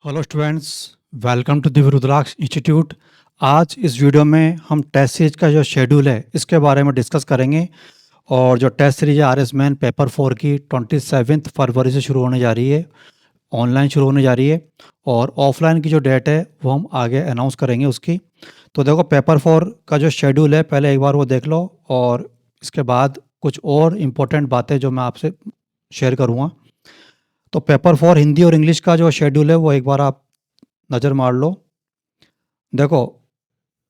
Hello students, welcome to Divya rudraksha institute. आज इस video में हम टेस्ट सीरीज का जो शेड्यूल है इसके बारे में डिस्कस करेंगे। और जो टेस्ट सीरीज है RS मैन पेपर 4 की 27 फरवरी से शुरू होने जा रही है, ऑनलाइन शुरू होने जा रही है। और ऑफलाइन की जो डेट है वो हम आगे अनाउंस करेंगे उसकी। तो देखो, पेपर 4 का जो शेड्यूल है पहले एक बार वो देख लो, और इसके बाद कुछ और इम्पोर्टेंट बातें जो मैं आपसे शेयर करूँगा। तो पेपर 4 हिंदी और इंग्लिश का जो शेड्यूल है वो एक बार आप नज़र मार लो। देखो,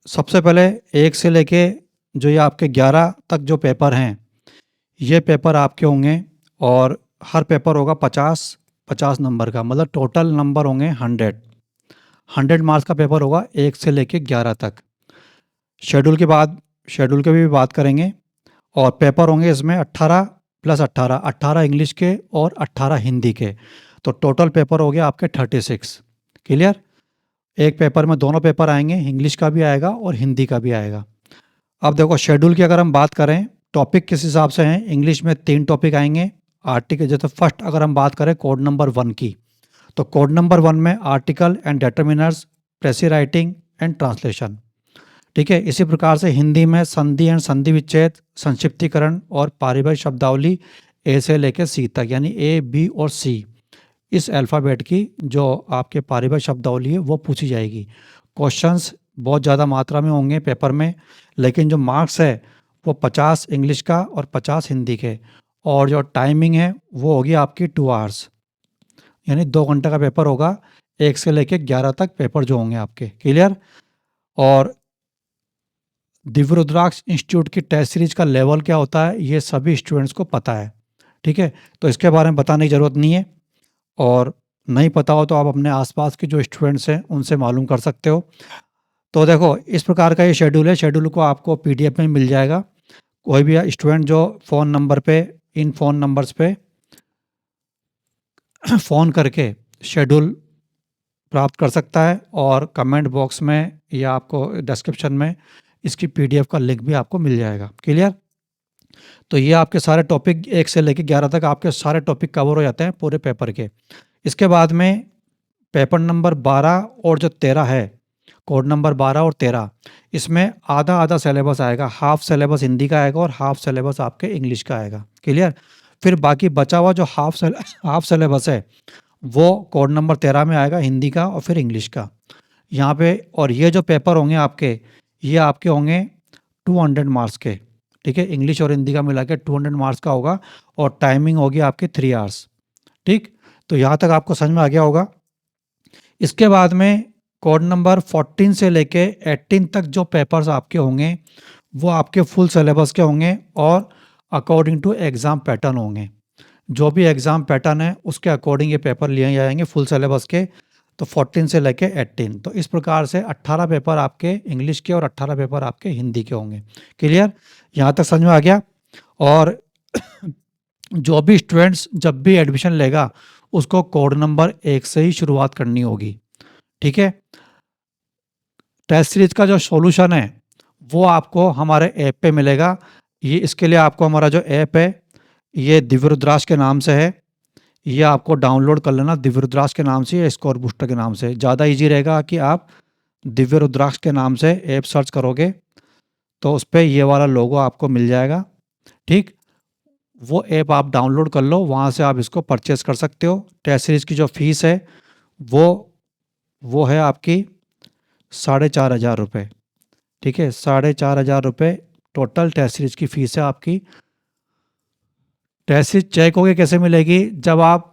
सबसे पहले 1 से लेके जो ये आपके 11 तक जो पेपर हैं, ये पेपर आपके होंगे। और हर पेपर होगा 50 नंबर का, मतलब टोटल नंबर होंगे 100 मार्क्स का पेपर होगा 1 से लेके 11 तक। शेड्यूल की भी बात करेंगे। और पेपर होंगे इसमें 18 + 18 इंग्लिश के और 18 हिंदी के। तो टोटल पेपर हो गया आपके 36। क्लियर? एक पेपर में दोनों पेपर आएंगे, इंग्लिश का भी आएगा और हिंदी का भी आएगा। अब देखो, शेड्यूल की अगर हम बात करें, टॉपिक किस हिसाब से हैं, इंग्लिश में 3 टॉपिक आएंगे। आर्टिकल, जैसे फर्स्ट अगर हम बात करें कोड नंबर 1 की, तो कोड नंबर 1 में article and determiners, प्रेसी writing and translation. ठीक है। इसी प्रकार से हिंदी में संधि एंड संधि विच्छेद, संक्षिप्तीकरण और पारिभाषिक शब्दावली ए से लेकर सी तक, यानी ए, बी और सी, इस अल्फ़ाबेट की जो आपके पारिभाषिक शब्दावली है वो पूछी जाएगी। क्वेश्चंस बहुत ज़्यादा मात्रा में होंगे पेपर में, लेकिन जो मार्क्स है वो 50 इंग्लिश का और 50 हिंदी के। और जो टाइमिंग है वो होगी आपकी 2 आवर्स, यानी 2 घंटे का पेपर होगा। 1 से लेकर 11 तक पेपर जो होंगे आपके। क्लियर? और दिव्य रुद्राक्ष इंस्टीट्यूट की टेस्ट सीरीज का लेवल क्या होता है ये सभी स्टूडेंट्स को पता है। ठीक है, तो इसके बारे में बताने की ज़रूरत नहीं है। और नहीं पता हो तो आप अपने आसपास के जो स्टूडेंट्स हैं उनसे मालूम कर सकते हो। तो देखो, इस प्रकार का ये शेड्यूल है। शेड्यूल को आपको PDF में मिल जाएगा। कोई भी स्टूडेंट जो फ़ोन नंबर पे, इन फ़ोन नंबर्स पे फ़ोन करके शेड्यूल प्राप्त कर सकता है। और कमेंट बॉक्स में या आपको डिस्क्रिप्शन में इसकी PDF का लिंक भी आपको मिल जाएगा। क्लियर? तो ये आपके सारे टॉपिक 1 से लेकर 11 तक आपके सारे टॉपिक कवर हो जाते हैं पूरे पेपर के। इसके बाद में पेपर नंबर 12 और जो 13 है, कोड नंबर 12 और 13, इसमें आधा आधा सिलेबस आएगा। हाफ सिलेबस हिंदी का आएगा और हाफ सिलेबस आपके इंग्लिश का आएगा। क्लियर? फिर बाकी बचा हुआ जो हाफ सिलेबस है वो कोड नंबर 13 में आएगा, हिंदी का और फिर इंग्लिश का यहाँ पे। और ये जो पेपर होंगे आपके, ये आपके होंगे 200 मार्क्स के। ठीक है, इंग्लिश और हिंदी का मिला के 200 मार्क्स का होगा। और टाइमिंग होगी आपकी 3 आवर्स। ठीक, तो यहाँ तक आपको समझ में आ गया होगा। इसके बाद में कोड नंबर 14 से लेके 18 तक जो पेपर्स आपके होंगे वो आपके फुल सिलेबस के होंगे और अकॉर्डिंग टू एग्ज़ाम पैटर्न होंगे। जो भी एग्ज़ाम पैटर्न है उसके अकॉर्डिंग ये पेपर लिए जाएंगे फुल सिलेबस के। तो 14 से लेके 18, तो इस प्रकार से 18 पेपर आपके इंग्लिश के और 18 पेपर आपके हिंदी के होंगे। क्लियर? यहाँ तक समझ में आ गया। और जो भी स्टूडेंट्स जब भी एडमिशन लेगा उसको कोड नंबर 1 से ही शुरुआत करनी होगी। ठीक है। टेस्ट सीरीज का जो सॉल्यूशन है वो आपको हमारे ऐप पे मिलेगा। ये इसके लिए आपको हमारा जो ऐप है ये दिव्य रुद्राक्ष के नाम से है। ये आपको डाउनलोड कर लेना दिव्य रुद्राक्ष के नाम से या स्कोर बूस्टर के नाम से। ज़्यादा इजी रहेगा कि आप दिव्य रुद्राक्ष के नाम से ऐप सर्च करोगे तो उस पर ये वाला लोगो आपको मिल जाएगा। ठीक, वो ऐप आप डाउनलोड कर लो, वहाँ से आप इसको परचेज़ कर सकते हो। टेस्ट सीरीज़ की जो फ़ीस है वो है आपकी 4,500 रुपये। ठीक है, 4,500 रुपये टोटल टेस्ट सीरीज की फ़ीस है आपकी। टेस्ट सीरीज चेक होके कैसे मिलेगी? जब आप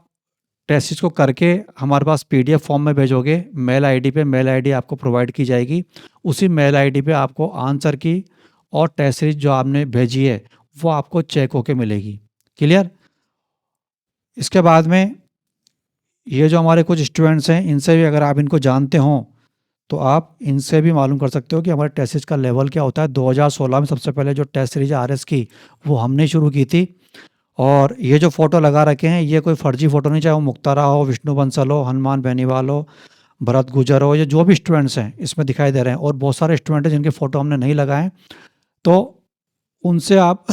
टेस्ट सीरीज को करके हमारे पास PDF फॉर्म में भेजोगे, मेल आईडी पे मेल आईडी आपको प्रोवाइड की जाएगी। उसी मेल आईडी पे आपको आंसर की और टेस्ट सीरीज जो आपने भेजी है वो आपको चेक होके मिलेगी। क्लियर? इसके बाद में ये जो हमारे कुछ स्टूडेंट्स हैं इनसे भी अगर आप इनको जानते हों तो आप इनसे भी मालूम कर सकते हो कि हमारे टेस्ट सीरीज का लेवल क्या होता है। 2016 में सबसे पहले जो टेस्ट सीरीज RS की वो हमने शुरू की थी। और ये जो फ़ोटो लगा रखे हैं ये कोई फर्जी फ़ोटो नहीं, चाहे वो मुक्तारा हो, विष्णु बंसल हो, हनुमान बेनीवाल हो, भरत गुजर हो, ये जो भी स्टूडेंट्स हैं इसमें दिखाई दे रहे हैं। और बहुत सारे स्टूडेंट हैं जिनके फ़ोटो हमने नहीं लगाए, तो उनसे आप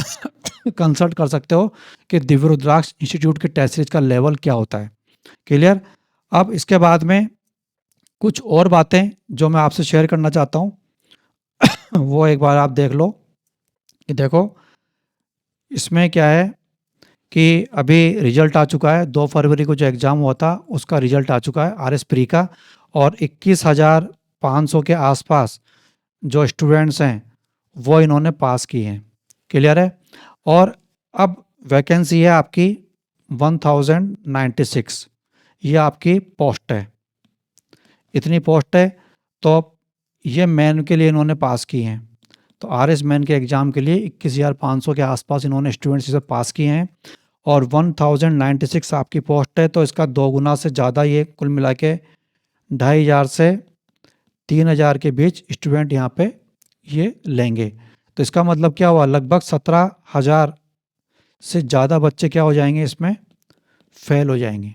कंसल्ट कर सकते हो कि दिव्य रुद्राक्ष इंस्टीट्यूट के टेस्ट सीरीज का लेवल क्या होता है। क्लियर? अब इसके बाद में कुछ और बातें जो मैं आपसे शेयर करना चाहता हूँ वो एक बार आप देख लो कि देखो इसमें क्या है कि अभी रिजल्ट आ चुका है। 2 फरवरी को जो एग्ज़ाम हुआ था उसका रिजल्ट आ चुका है आरएस प्री का, और 21,500 के आसपास जो स्टूडेंट्स हैं वो इन्होंने पास किए हैं। क्लियर है। और अब वैकेंसी है आपकी 1096, ये आपकी पोस्ट है, इतनी पोस्ट है। तो ये मेन के लिए इन्होंने पास की हैं। तो आरएस मेन के एग्ज़ाम के लिए 21,500 के आसपास इन्होंने स्टूडेंट्स इसे पास किए हैं, और 1096 आपकी पोस्ट है। तो इसका 2 गुना से ज़्यादा ये कुल मिला के 2,500 से 3,000 के बीच स्टूडेंट यहाँ पे ये लेंगे। तो इसका मतलब क्या हुआ, लगभग 17,000 से ज़्यादा बच्चे क्या हो जाएंगे, इसमें फेल हो जाएंगे।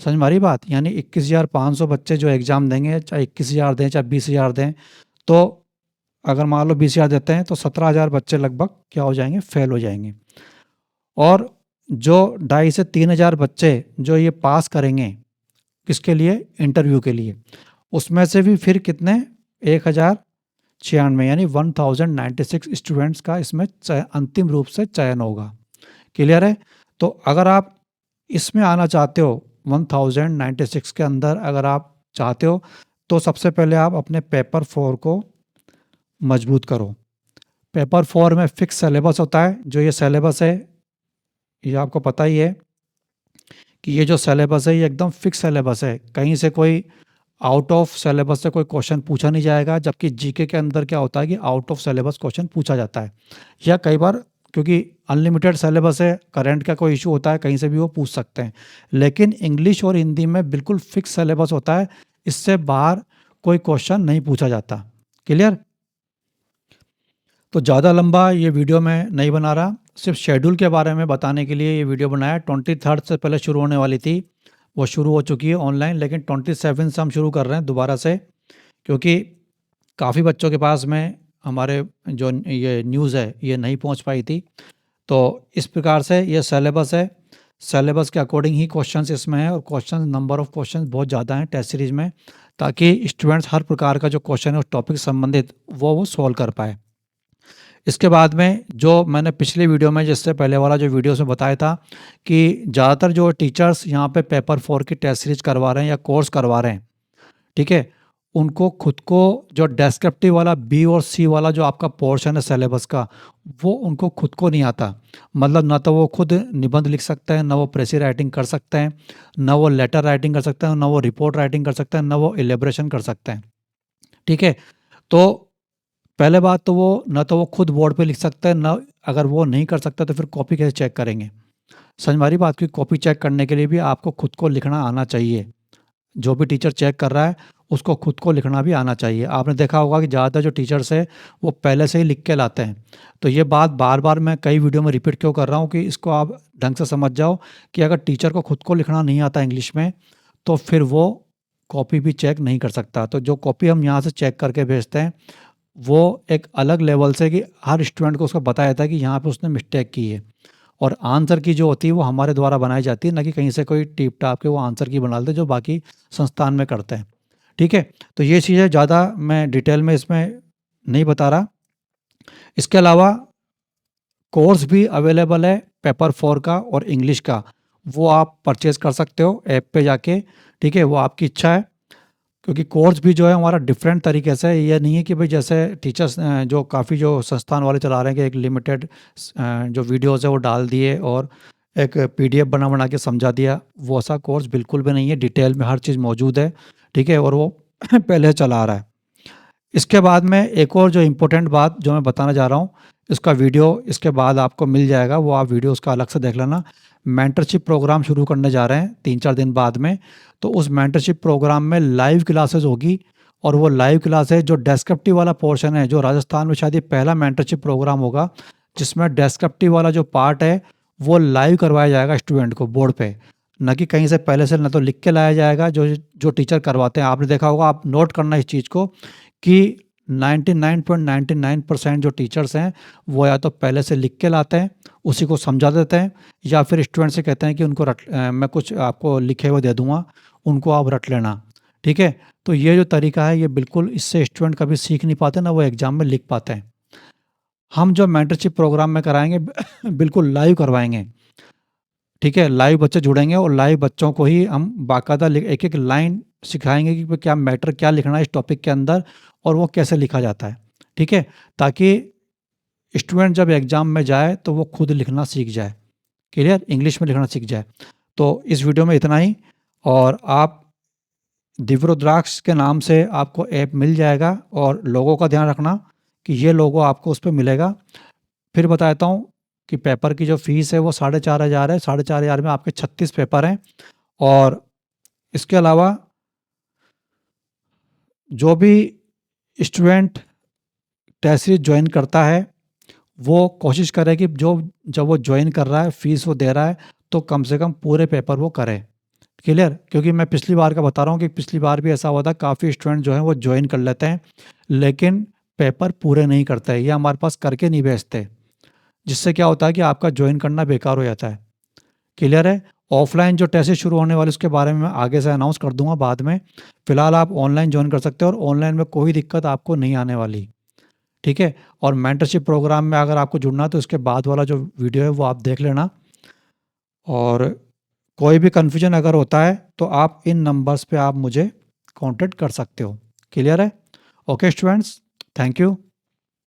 समझ मारी बात। यानी 21,500 बच्चे जो एग्ज़ाम देंगे, चाहे 21,000 दें चाहे 20,000 दें, तो अगर मान लो 20,000 देते हैं तो 17,000 बच्चे लगभग क्या हो जाएंगे, फेल हो जाएंगे। और जो 2,500 से 3,000 बच्चे जो ये पास करेंगे किसके लिए, इंटरव्यू के लिए, उसमें से भी फिर कितने, 1,096 यानी 1096 स्टूडेंट्स का इसमें अंतिम रूप से चयन होगा। क्लियर है। तो अगर आप इसमें आना चाहते हो 1096 के अंदर अगर आप चाहते हो, तो सबसे पहले आप अपने पेपर 4 को मजबूत करो। पेपर 4 में फिक्स सिलेबस होता है। जो ये सिलेबस है ये आपको पता ही है कि ये जो सिलेबस है ये एकदम फिक्स सिलेबस है, कहीं से कोई आउट ऑफ सिलेबस से कोई क्वेश्चन पूछा नहीं जाएगा। जबकि जीके के अंदर क्या होता है कि आउट ऑफ सिलेबस क्वेश्चन पूछा जाता है, या कई बार क्योंकि अनलिमिटेड सिलेबस है, करंट का कोई इशू होता है, कहीं से भी वो पूछ सकते हैं। लेकिन इंग्लिश और हिंदी में बिल्कुल फिक्स सिलेबस होता है, इससे बाहर कोई क्वेश्चन नहीं पूछा जाता। क्लियर। तो ज़्यादा लंबा ये वीडियो मैं नहीं बना रहा, सिर्फ शेड्यूल के बारे में बताने के लिए ये वीडियो बनाया। 23 से पहले शुरू होने वाली थी, वो शुरू हो चुकी है ऑनलाइन, लेकिन 27 से हम शुरू कर रहे हैं दोबारा से, क्योंकि काफ़ी बच्चों के पास में हमारे जो ये न्यूज़ है ये नहीं पहुंच पाई थी। तो इस प्रकार से ये सिलेबस है, सिलेबस के अकॉर्डिंग ही क्वेश्चंस इसमें है, और क्वेश्चन नंबर ऑफ़ क्वेश्चन बहुत ज़्यादा हैं टेस्ट सीरीज़ में, ताकि स्टूडेंट्स हर प्रकार का जो क्वेश्चन है उस टॉपिक से संबंधित वो सॉल्व कर पाए। इसके बाद में जो मैंने पिछली वीडियो में, जिससे पहले वाला जो वीडियो में बताया था कि ज़्यादातर जो टीचर्स यहाँ पे पेपर 4 की टेस्ट सीरीज करवा रहे हैं या कोर्स करवा रहे हैं, ठीक है, उनको खुद को जो डेस्क्रिप्टिव वाला बी और सी वाला जो आपका पोर्शन है सिलेबस का, वो उनको खुद को नहीं आता। मतलब ना तो वो खुद निबंध लिख सकते हैं, ना वो प्रेसी राइटिंग कर सकते हैं, ना वो लेटर राइटिंग कर सकते हैं, ना वो रिपोर्ट राइटिंग कर सकते हैं, ना वो एलिब्रेशन कर सकते हैं। ठीक है। तो पहले बात तो वो ना तो वो खुद बोर्ड पे लिख सकते हैं, ना अगर वो नहीं कर सकता तो फिर कॉपी कैसे चेक करेंगे। समझ मारी बात की। कॉपी चेक करने के लिए भी आपको खुद को लिखना आना चाहिए। जो भी टीचर चेक कर रहा है उसको खुद को लिखना भी आना चाहिए। आपने देखा होगा कि ज़्यादातर जो टीचर्स है वो पहले से ही लिख के लाते हैं। तो ये बात बार बार मैं कई वीडियो में रिपीट क्यों कर रहा हूँ कि इसको आप ढंग से समझ जाओ कि अगर टीचर को खुद को लिखना नहीं आता इंग्लिश में, तो फिर वो कॉपी भी चेक नहीं कर सकता। तो जो कॉपी हम यहाँ से चेक करके भेजते हैं वो एक अलग लेवल से कि हर स्टूडेंट को उसको बताया जाता है कि यहाँ पे उसने मिस्टेक की है, और आंसर की जो होती है वो हमारे द्वारा बनाई जाती है, ना कि कहीं से कोई टिप टाप के वो आंसर की बना लेते जो बाकी संस्थान में करते हैं। ठीक है। तो ये चीज़ें ज़्यादा मैं डिटेल में इसमें नहीं बता रहा। इसके अलावा कोर्स भी अवेलेबल है पेपर 4 का और इंग्लिश का, वो आप परचेज़ कर सकते हो ऐप पे जाके। ठीक है, वो आपकी इच्छा है, क्योंकि कोर्स भी जो है हमारा डिफरेंट तरीके से, ये नहीं है कि भाई जैसे टीचर्स जो काफ़ी जो संस्थान वाले चला रहे हैं कि एक लिमिटेड जो वीडियोस है वो डाल दिए और एक पीडीएफ बना बना के समझा दिया। वो ऐसा कोर्स बिल्कुल भी नहीं है, डिटेल में हर चीज़ मौजूद है। ठीक है, और वो पहले चला आ रहा है। इसके बाद में एक और जो इम्पोर्टेंट बात जो मैं बताना जा रहा हूँ, इसका वीडियो इसके बाद आपको मिल जाएगा, वो आप वीडियो उसका अलग से देख लेना। मेंटरशिप प्रोग्राम शुरू करने जा रहे हैं 3-4 दिन बाद में। तो उस मेंटरशिप प्रोग्राम में लाइव क्लासेस होगी, और वो लाइव क्लास है जो डेस्क्रिप्टिव वाला पोर्शन है, जो राजस्थान में शायद ये पहला मेंटरशिप प्रोग्राम होगा जिसमें डेस्क्रिप्टिव वाला जो पार्ट है वो लाइव करवाया जाएगा स्टूडेंट को बोर्ड पे, न कि कहीं से पहले से न तो लिख के लाया जाएगा जो जो टीचर करवाते हैं। आपने देखा होगा, आप नोट करना इस चीज़ को कि 99.99% जो टीचर्स हैं वो या तो पहले से लिख के लाते हैं, उसी को समझा देते हैं, या फिर स्टूडेंट से कहते हैं कि उनको मैं कुछ आपको लिखे हुए दे दूंगा, उनको आप रट लेना। ठीक है? तो ये जो तरीका है ये बिल्कुल इससे स्टूडेंट कभी सीख नहीं पाते, ना वो एग्ज़ाम में लिख पाते हैं। हम जो मेंटरशिप प्रोग्राम में कराएँगे बिल्कुल लाइव करवाएँगे, ठीक है? लाइव बच्चे जुड़ेंगे और लाइव बच्चों को ही हम बाकायदा एक-एक लाइन सिखाएँगे कि क्या मैटर क्या लिखना है इस टॉपिक के अंदर और वो कैसे लिखा जाता है, ठीक है? ताकि स्टूडेंट जब एग्ज़ाम में जाए तो वो खुद लिखना सीख जाए, क्लियर? इंग्लिश में लिखना सीख जाए। तो इस वीडियो में इतना ही, और आप दिव्य के नाम से आपको ऐप मिल जाएगा और लोगों का ध्यान रखना कि ये लोगो आपको उस पे मिलेगा। फिर बता देता हूँ कि पेपर की जो फ़ीस है वो 4,500 है, 4,500 में आपके 36 पेपर हैं, और इसके अलावा जो भी स्टूडेंट टेस्ट सीरीज़ जॉइन करता है, वो कोशिश करे कि जब वो जॉइन कर रहा है, फ़ीस वो दे रहा है, तो कम से कम पूरे पेपर वो करे। क्लियर? क्योंकि मैं पिछली बार का बता रहा हूँ कि पिछली बार भी ऐसा हुआ था, काफ़ी स्टूडेंट जो हैं वो जॉइन कर लेते हैं, लेकिन पेपर पूरे नहीं करते हैं या हमारे पास करके नहीं भेजते, जिससे क्या होता है कि आपका जॉइन करना बेकार हो जाता है। क्लियर है? ऑफ़लाइन जो टेस्ट शुरू होने वाले उसके बारे में मैं आगे से अनाउंस कर दूँगा बाद में। फ़िलहाल आप ऑनलाइन जॉइन कर सकते हो और ऑनलाइन में कोई दिक्कत आपको नहीं आने वाली, ठीक है? और मेंटरशिप प्रोग्राम में अगर आपको जुड़ना है तो उसके बाद वाला जो वीडियो है वो आप देख लेना, और कोई भी कन्फ्यूजन अगर होता है तो आप इन नंबर्स पे आप मुझे कॉन्टैक्ट कर सकते हो। क्लियर है? Okay students, thank you.